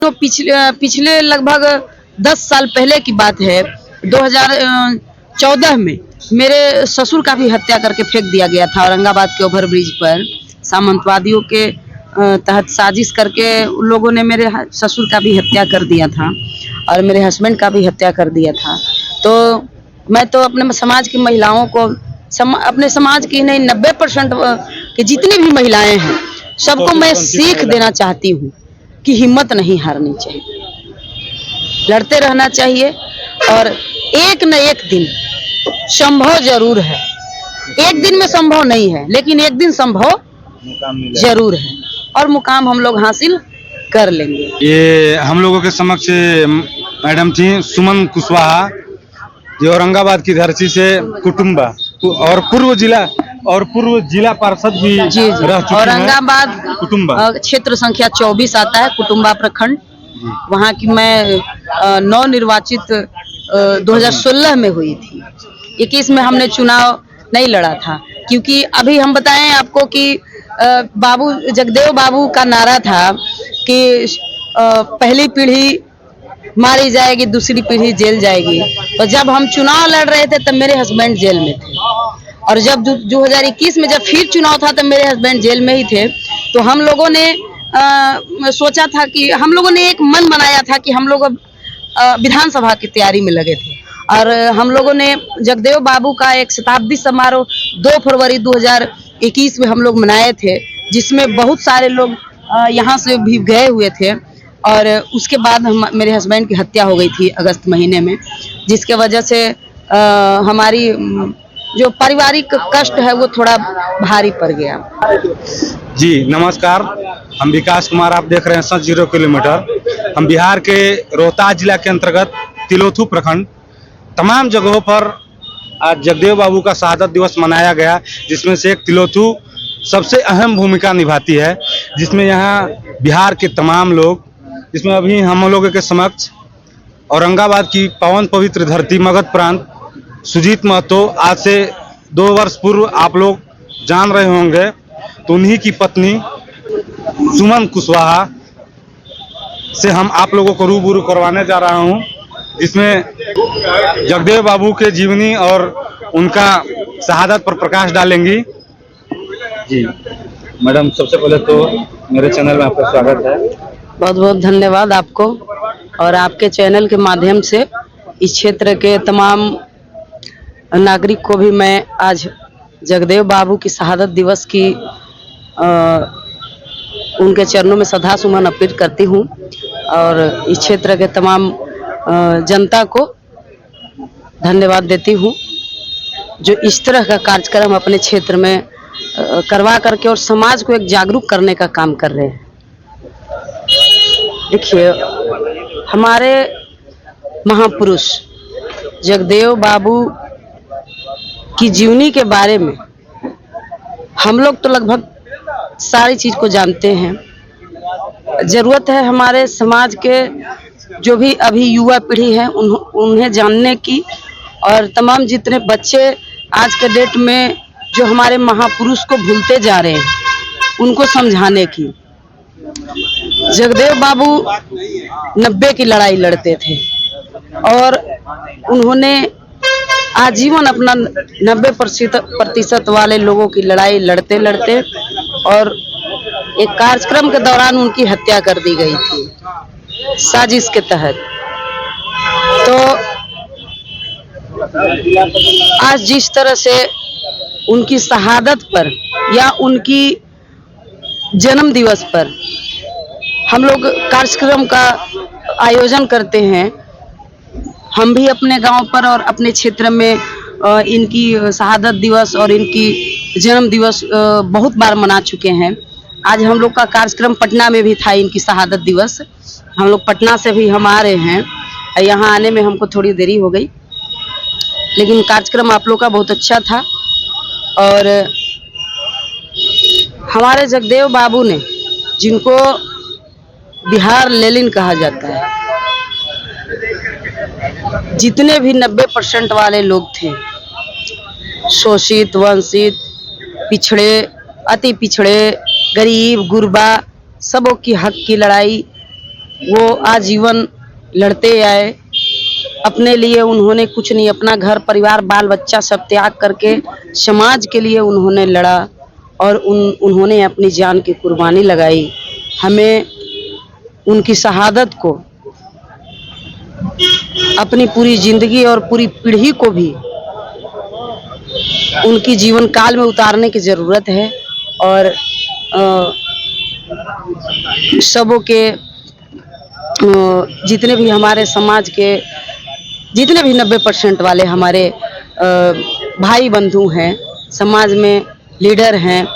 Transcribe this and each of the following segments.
तो पिछले लगभग 10 साल पहले की बात है। 2014 में मेरे ससुर का भी हत्या करके फेंक दिया गया था औरंगाबाद के ओवरब्रिज पर। सामंतवादियों के तहत साजिश करके उन लोगों ने मेरे ससुर का भी हत्या कर दिया था और मेरे हस्बैंड का भी हत्या कर दिया था। तो मैं तो अपने समाज की महिलाओं को अपने समाज की नहीं 90% की जितनी भी महिलाएं हैं सबको मैं सीख देना चाहती हूँ कि हिम्मत नहीं हारनी चाहिए, लड़ते रहना चाहिए और एक न एक दिन संभव जरूर है। एक दिन में संभव नहीं है लेकिन एक दिन संभव जरूर है और मुकाम हम लोग हासिल कर लेंगे। ये हम लोगों के समक्ष मैडम थी सुमन कुशवाहा, जो औरंगाबाद की धरती से कुटुंबा और पूर्व जिला पार्षद भी रह चुकी हैं। औरंगाबाद कुटुंबा क्षेत्र संख्या 24 आता है, कुटुंबा प्रखंड। वहाँ की मैं नवनिर्वाचित 2016 में हुई थी। 21 में हमने चुनाव नहीं लड़ा था क्योंकि अभी हम बताएं आपको कि बाबू जगदेव बाबू का नारा था कि पहली पीढ़ी मारी जाएगी, दूसरी पीढ़ी जेल जाएगी। तो जब हम चुनाव लड़ रहे थे तब मेरे हस्बैंड जेल में थे और जब 2021 में जब फिर चुनाव था तब मेरे हस्बैंड जेल में ही थे। तो हम लोगों ने सोचा था कि हम लोगों ने एक मन बनाया था कि हम लोग विधानसभा की तैयारी में लगे थे और हम लोगों ने जगदेव बाबू का एक शताब्दी समारोह 2 फरवरी 2021 में हम लोग मनाए थे, जिसमें बहुत सारे लोग यहाँ से भी गए हुए थे। और उसके बाद मेरे हस्बैंड की हत्या हो गई थी अगस्त महीने में, जिसके वजह से हमारी जो पारिवारिक कष्ट है वो थोड़ा भारी पड़ गया। जी नमस्कार, हम विकास कुमार, आप देख रहे हैं 0 किलोमीटर। हम बिहार के रोहतास जिला के अंतर्गत तिलोथू प्रखंड तमाम जगहों पर आज जगदेव बाबू का शहादत दिवस मनाया गया, जिसमें से एक तिलोथू सबसे अहम भूमिका निभाती है, जिसमें यहाँ बिहार के तमाम लोग, जिसमें अभी हम लोगों के समक्ष औरंगाबाद की पावन पवित्र धरती मगध प्रांत सुजीत महतो, आज से 2 वर्ष पूर्व आप लोग जान रहे होंगे, तो उन्हीं की पत्नी सुमन कुशवाहा से हम आप लोगों को रूबरू करवाने जा रहा हूं, जिसमें जगदेव बाबू के जीवनी और उनका शहादत पर प्रकाश डालेंगी। जी मैडम, सबसे पहले तो मेरे चैनल में आपका स्वागत है। बहुत बहुत धन्यवाद आपको और आपके चैनल के माध्यम से इस क्षेत्र के तमाम नागरिक को भी मैं आज जगदेव बाबू की शहादत दिवस की उनके चरणों में श्रद्धा सुमन अर्पित करती हूँ और इस क्षेत्र के तमाम जनता को धन्यवाद देती हूँ जो इस तरह का कार्यक्रम अपने क्षेत्र में करवा करके और समाज को एक जागरूक करने का काम कर रहे हैं। देखिए, हमारे महापुरुष जगदेव बाबू की जीवनी के बारे में हम लोग तो लगभग सारी चीज को जानते हैं। जरूरत है हमारे समाज के जो भी अभी युवा पीढ़ी है उन्हें जानने की, और तमाम जितने बच्चे आज के डेट में जो हमारे महापुरुष को भूलते जा रहे हैं उनको समझाने की। जगदेव बाबू 90 की लड़ाई लड़ते थे और उन्होंने आजीवन अपना 90% वाले लोगों की लड़ाई लड़ते लड़ते और एक कार्यक्रम के दौरान उनकी हत्या कर दी गई थी साजिश के तहत। तो आज जिस तरह से उनकी शहादत पर या उनकी जन्म दिवस पर हम लोग कार्यक्रम का आयोजन करते हैं, हम भी अपने गांव पर और अपने क्षेत्र में इनकी शहादत दिवस और इनकी जन्म दिवस बहुत बार मना चुके हैं। आज हम लोग का कार्यक्रम पटना में भी था, इनकी शहादत दिवस। हम लोग पटना से भी हम आ रहे हैं, यहाँ आने में हमको थोड़ी देरी हो गई, लेकिन कार्यक्रम आप लोग का बहुत अच्छा था। और हमारे जगदेव बाबू ने, जिनको बिहार लेनिन कहा जाता है, जितने भी 90% वाले लोग थे, शोषित, वंचित, पिछड़े, अति पिछड़े, गरीब, गुरबा, सबों की हक की लड़ाई वो आजीवन लड़ते आए। अपने लिए उन्होंने कुछ नहीं, अपना घर परिवार बाल बच्चा सब त्याग करके समाज के लिए उन्होंने लड़ा और उन्होंने अपनी जान की कुर्बानी लगाई। हमें उनकी शहादत को अपनी पूरी जिंदगी और पूरी पीढ़ी को भी उनकी जीवन काल में उतारने की जरूरत है। और सबों के जितने भी हमारे समाज के जितने भी 90% वाले हमारे भाई बंधु हैं, समाज में लीडर हैं,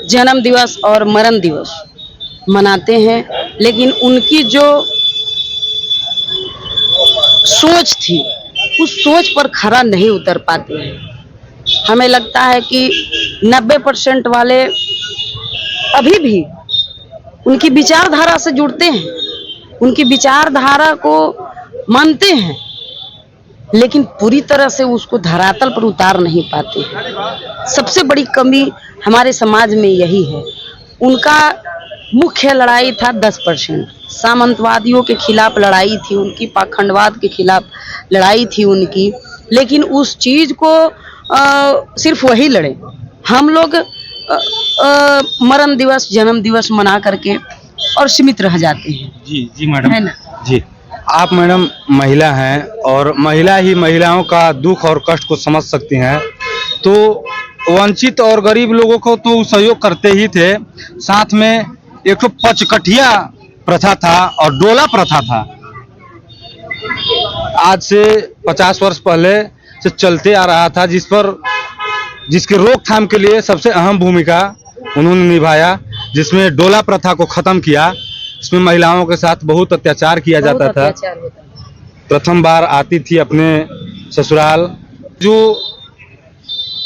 जन्म दिवस और मरण दिवस मनाते हैं, लेकिन उनकी जो सोच थी उस सोच पर खरा नहीं उतर पाते हैं। हमें लगता है कि 90% वाले अभी भी उनकी विचारधारा से जुड़ते हैं, उनकी विचारधारा को मानते हैं, लेकिन पूरी तरह से उसको धरातल पर उतार नहीं पाते हैं। सबसे बड़ी कमी हमारे समाज में यही है। उनका मुख्य लड़ाई था 10%, सामंतवादियों के खिलाफ लड़ाई थी उनकी, पाखंडवाद के खिलाफ लड़ाई थी उनकी, लेकिन उस चीज को सिर्फ वही लड़े। हम लोग मरण दिवस जन्म दिवस मना करके और सीमित रह जाते हैं। जी मैडम, है ना? जी आप मैडम महिला हैं और महिला ही महिलाओं का दुख और कष्ट को समझ सकती हैं, तो वंचित और गरीब लोगों को तो सहयोग करते ही थे, साथ में एक तो पचकठिया प्रथा था और डोला प्रथा था। आज से 50 वर्ष पहले से चलते आ रहा था, जिसके रोकथाम के लिए सबसे अहम भूमिका उन्होंने निभाया, जिसमें डोला प्रथा को खत्म किया। इसमें महिलाओं के साथ बहुत अत्याचार किया जाता था। प्रथम बार आती थी अपने ससुराल। जो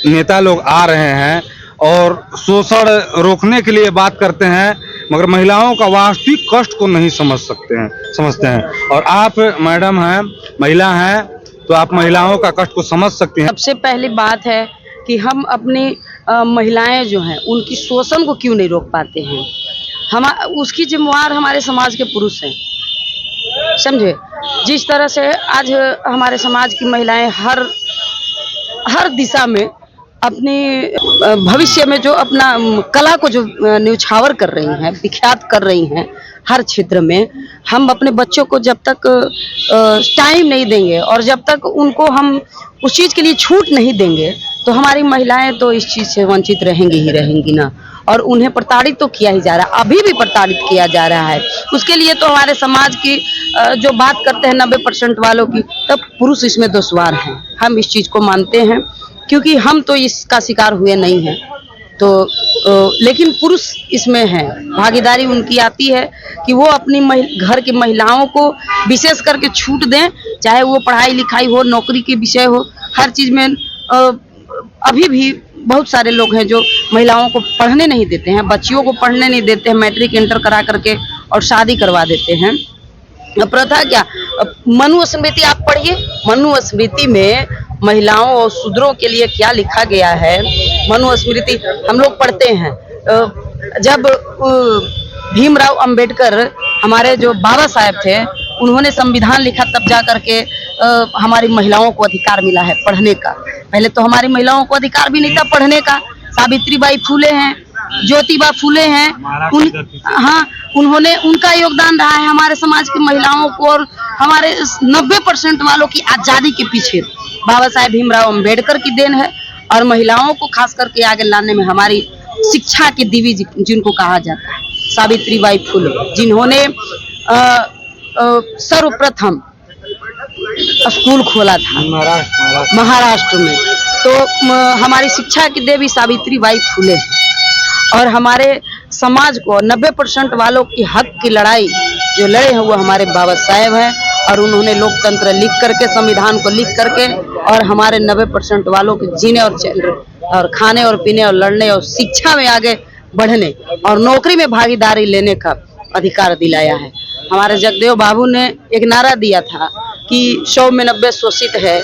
नेता लोग आ रहे हैं और शोषण रोकने के लिए बात करते हैं, मगर महिलाओं का वास्तविक कष्ट को नहीं समझते हैं। और आप मैडम हैं, महिला हैं, तो आप महिलाओं का कष्ट को समझ सकती हैं। सबसे पहली बात है कि हम अपनी महिलाएं जो हैं उनकी शोषण को क्यों नहीं रोक पाते हैं। हम उसकी जिम्मेवार हमारे समाज के पुरुष हैं, समझे। जिस तरह से आज हमारे समाज की महिलाएं हर दिशा में अपनी भविष्य में जो अपना कला को जो न्यौछावर कर रही हैं, विख्यात कर रही हैं हर क्षेत्र में, हम अपने बच्चों को जब तक टाइम नहीं देंगे और जब तक उनको हम उस चीज़ के लिए छूट नहीं देंगे, तो हमारी महिलाएं तो इस चीज़ से वंचित रहेंगी ना। और उन्हें प्रताड़ित तो किया ही जा रहा है, अभी भी प्रताड़ित किया जा रहा है। उसके लिए तो हमारे समाज की जो बात करते हैं 90% वालों की, तब पुरुष इसमें दोषवार हैं। हम इस चीज़ को मानते हैं, क्योंकि हम तो इसका शिकार हुए नहीं हैं, तो लेकिन पुरुष इसमें हैं। भागीदारी उनकी आती है कि वो अपनी घर की महिलाओं को विशेष करके छूट दें, चाहे वो पढ़ाई लिखाई हो, नौकरी के विषय हो, हर चीज़ में। अभी भी बहुत सारे लोग हैं जो महिलाओं को पढ़ने नहीं देते हैं, बच्चियों को पढ़ने नहीं देते हैं, मैट्रिक इंटर करा करके और शादी करवा देते हैं। प्रथा क्या, मनुस्मृति आप पढ़िए, मनुस्मृति में महिलाओं और शूद्रों के लिए क्या लिखा गया है। मनुस्मृति हम लोग पढ़ते हैं। जब भीमराव अंबेडकर हमारे जो बाबा साहब थे, उन्होंने संविधान लिखा, तब जा करके हमारी महिलाओं को अधिकार मिला है पढ़ने का। पहले तो हमारी महिलाओं को अधिकार भी नहीं था पढ़ने का। सावित्रीबाई फुले हैं, ज्योतिबा फुले हैं, उन्होंने उनका योगदान रहा है हमारे समाज की महिलाओं को और हमारे 90% वालों की आज़ादी के पीछे बाबा साहेब भीमराव अंबेडकर की देन है। और महिलाओं को खास करके आगे लाने में हमारी शिक्षा की देवी जिनको कहा जाता है, सावित्रीबाई फुले, जिन्होंने सर्वप्रथम स्कूल खोला था महाराष्ट्र में। तो हमारी शिक्षा की देवी सावित्रीबाई फुले है। और हमारे समाज को 90% वालों की हक की लड़ाई जो लड़े हैं वो हमारे बाबा साहेब हैं। और उन्होंने लोकतंत्र लिख करके, संविधान को लिख करके, और हमारे 90% वालों के जीने और खाने और पीने और लड़ने और शिक्षा में आगे बढ़ने और नौकरी में भागीदारी लेने का अधिकार दिलाया है। हमारे जगदेव बाबू ने एक नारा दिया था कि 100 में 90 शोषित है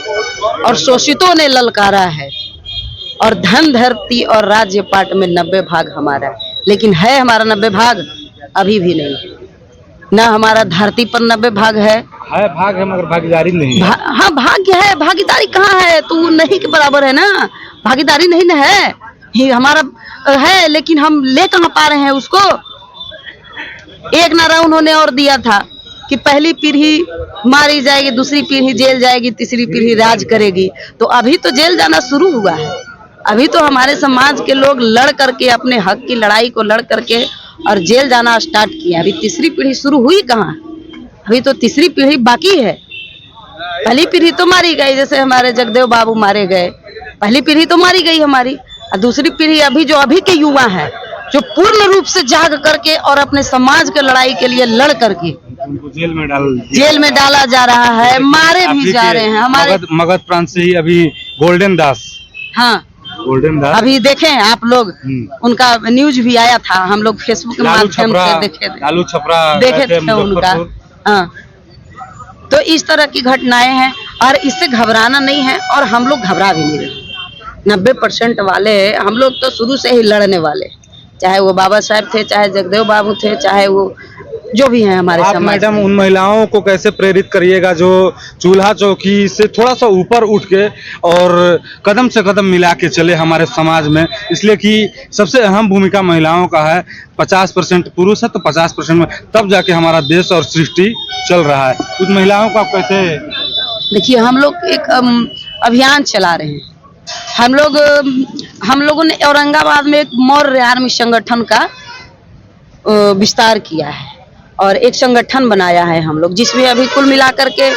और शोषितों ने ललकारा है, और धन धरती और राज्य पाट में 90 भाग हमारा है। लेकिन है हमारा 90 भाग? अभी भी नहीं। ना हमारा धरती पर 90 भाग है। भाग है मगर भागीदारी नहीं है। हाँ भाग्य है, भागीदारी कहाँ है? तो नहीं के बराबर है ना, भागीदारी नहीं ना है, ही हमारा है, लेकिन हम ले कहाँ पा रहे हैं उसको। एक नारा उन्होंने और दिया था कि पहली पीढ़ी मारी जाएगी, दूसरी पीढ़ी जेल जाएगी, तीसरी पीढ़ी राज करेगी। तो अभी तो जेल जाना शुरू हुआ है, अभी तो हमारे समाज के लोग लड़ करके अपने हक की लड़ाई को लड़ करके और जेल जाना स्टार्ट किया। अभी तीसरी पीढ़ी शुरू हुई कहाँ? अभी तो तीसरी पीढ़ी बाकी है। पहली पीढ़ी तो मारी गई, जैसे हमारे जगदेव बाबू मारे गए, पहली पीढ़ी तो मारी गई हमारी। और दूसरी पीढ़ी अभी जो अभी के युवा है, जो पूर्ण रूप से जाग करके और अपने समाज के लड़ाई के लिए लड़ करके उनको जेल में डाला जा रहा है, मारे भी जा रहे हैं। हमारे मगध प्रांत से ही अभी गोल्डन दास, हाँ गोल्डन दास अभी देखे आप लोग, उनका न्यूज भी आया था, हम लोग फेसबुक के माध्यम से देखे थे उनका। हाँ, तो इस तरह की घटनाएं हैं और इससे घबराना नहीं है, और हम लोग घबरा भी नहीं रहे। 90% वाले हम लोग तो शुरू से ही लड़ने वाले, चाहे वो बाबा साहब थे, चाहे जगदेव बाबू थे, चाहे वो जो भी हैं हमारे समाज। मैडम उन महिलाओं को कैसे प्रेरित करिएगा जो चूल्हा चौकी से थोड़ा सा ऊपर उठ के और कदम से कदम मिला के चले हमारे समाज में, इसलिए कि सबसे अहम भूमिका महिलाओं का है। 50% पुरुष है तो 50% में तब जाके हमारा देश और सृष्टि चल रहा है। उस महिलाओं को आप कैसे? देखिए, हम लोग एक अभियान चला रहे हैं। हम लोगों ने औरंगाबाद में एक मौर्य आर्मी संगठन का विस्तार किया है और एक संगठन बनाया है हम लोग, जिसमें अभी कुल मिलाकर के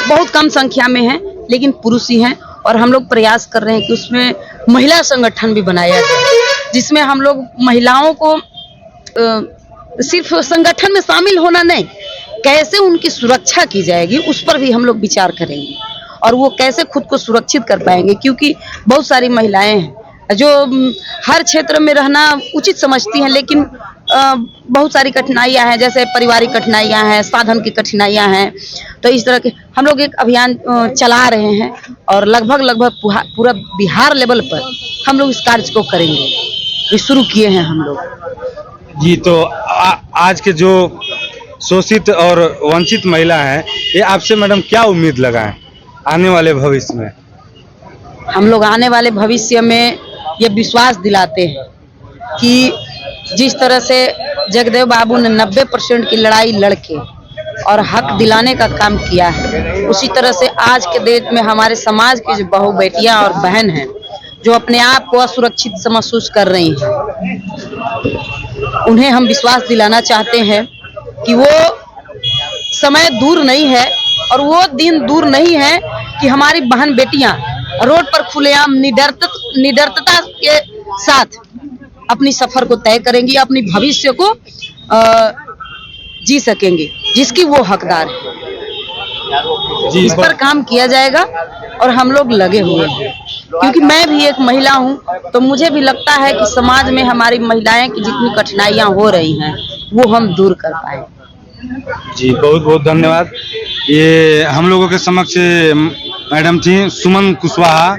बहुत कम संख्या में हैं, लेकिन पुरुष ही हैं। और हम लोग प्रयास कर रहे हैं कि उसमें महिला संगठन भी बनाया जाए, जिसमें हम लोग महिलाओं को सिर्फ संगठन में शामिल होना नहीं, कैसे उनकी सुरक्षा की जाएगी उस पर भी हम लोग विचार करेंगे, और वो कैसे खुद को सुरक्षित कर पाएंगे। क्योंकि बहुत सारी महिलाएं हैं जो हर क्षेत्र में रहना उचित समझती हैं, लेकिन बहुत सारी कठिनाइयां हैं, जैसे पारिवारिक कठिनाइयां हैं, साधन की कठिनाइयां हैं। तो इस तरह के हम लोग एक अभियान चला रहे हैं और लगभग पूरा बिहार लेवल पर हम लोग इस कार्य को करेंगे, ये शुरू किए हैं हम लोग। जी, तो आज के जो शोषित और वंचित महिला हैं, ये आपसे मैडम क्या उम्मीद लगाएं आने वाले भविष्य में? हम लोग आने वाले भविष्य में ये विश्वास दिलाते हैं कि जिस तरह से जगदेव बाबू ने 90% की लड़ाई लड़के और हक दिलाने का काम किया है, उसी तरह से आज के डेट में हमारे समाज की जो बहू बेटियां और बहन हैं, जो अपने आप को असुरक्षित महसूस कर रही हैं, उन्हें हम विश्वास दिलाना चाहते हैं कि वो समय दूर नहीं है और वो दिन दूर नहीं है कि हमारी बहन बेटियां रोड पर खुलेआम निडरता के साथ अपनी सफर को तय करेंगी, अपनी भविष्य को जी सकेंगे, जिसकी वो हकदार है। इस पर काम किया जाएगा और हम लोग लगे हुए हैं, क्योंकि मैं भी एक महिला हूं, तो मुझे भी लगता है कि समाज में हमारी महिलाएं की जितनी कठिनाइयां हो रही हैं वो हम दूर कर पाए। जी, बहुत बहुत धन्यवाद। ये हम लोगों के समक्ष मैडम थी सुमन कुशवाहा,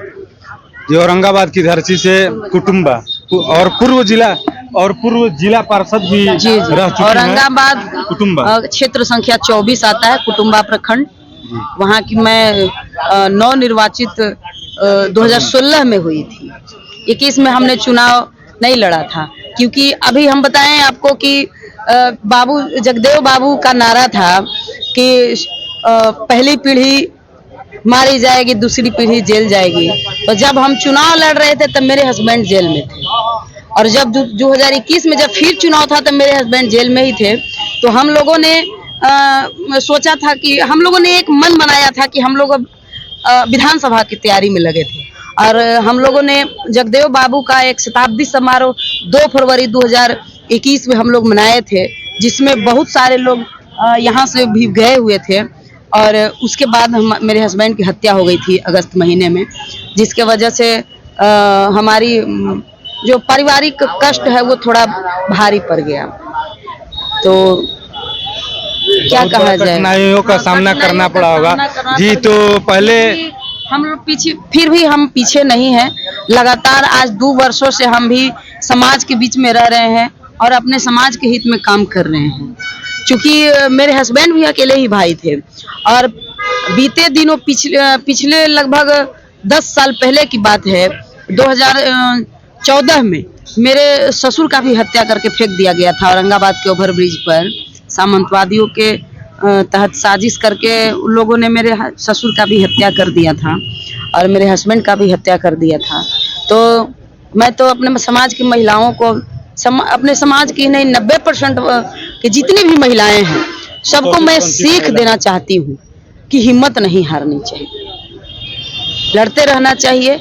जो औरंगाबाद की धरती से कुटुंबा और पूर्व जिला पार्षद भी रह चुकी हैं। औरंगाबाद कुटुंबा क्षेत्र संख्या 24 आता है, कुटुंबा प्रखंड। वहाँ की मैं नवनिर्वाचित 2016 में हुई थी। 21 में हमने चुनाव नहीं लड़ा था, क्योंकि अभी हम बताएं आपको कि बाबू जगदेव बाबू का नारा था कि पहली पीढ़ी मारी जाएगी, दूसरी पीढ़ी जेल जाएगी। तो जब हम चुनाव लड़ रहे थे तब मेरे हस्बैंड जेल में थे, और जब 2021 में जब फिर चुनाव था तब मेरे हस्बैंड जेल में ही थे। तो हम लोगों ने सोचा था कि हम लोगों ने एक मन बनाया था कि हम लोग विधानसभा की तैयारी में लगे थे, और हम लोगों ने जगदेव बाबू का एक शताब्दी समारोह 2 फरवरी 2021 में हम लोग मनाए थे, जिसमें बहुत सारे लोग यहाँ से भी गए हुए थे। और उसके बाद मेरे हस्बैंड की हत्या हो गई थी अगस्त महीने में, जिसके वजह से हमारी जो पारिवारिक कष्ट है वो थोड़ा भारी पड़ गया। तो क्या कहा जाए, कठिनाइयों का सामना करना पड़ा होगा। जी, तो पहले हम लोग पीछे, फिर भी हम पीछे नहीं हैं। लगातार आज 2 वर्षों से हम भी समाज के बीच में रह रहे हैं और अपने समाज के हित में काम कर रहे हैं। चूंकि मेरे हस्बैंड भी अकेले ही भाई थे, और बीते दिनों पिछले लगभग 10 साल पहले की बात है, 2014 में मेरे ससुर का भी हत्या करके फेंक दिया गया था औरंगाबाद के ओवरब्रिज पर। सामंतवादियों के तहत साजिश करके उन लोगों ने मेरे ससुर का भी हत्या कर दिया था और मेरे हस्बैंड का भी हत्या कर दिया था। तो मैं तो अपने समाज की महिलाओं को, अपने समाज की नहीं 90% की जितनी भी महिलाएं हैं सबको मैं सीख देना चाहती हूँ कि हिम्मत नहीं हारनी चाहिए, लड़ते रहना चाहिए,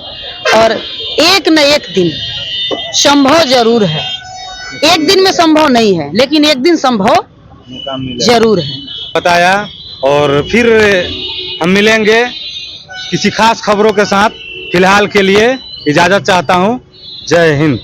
और एक न एक दिन संभव जरूर है। एक दिन में संभव नहीं है, लेकिन एक दिन संभव जरूर है। बताया, और फिर हम मिलेंगे किसी खास खबरों के साथ। फिलहाल के लिए इजाजत चाहता हूँ। जय हिंद।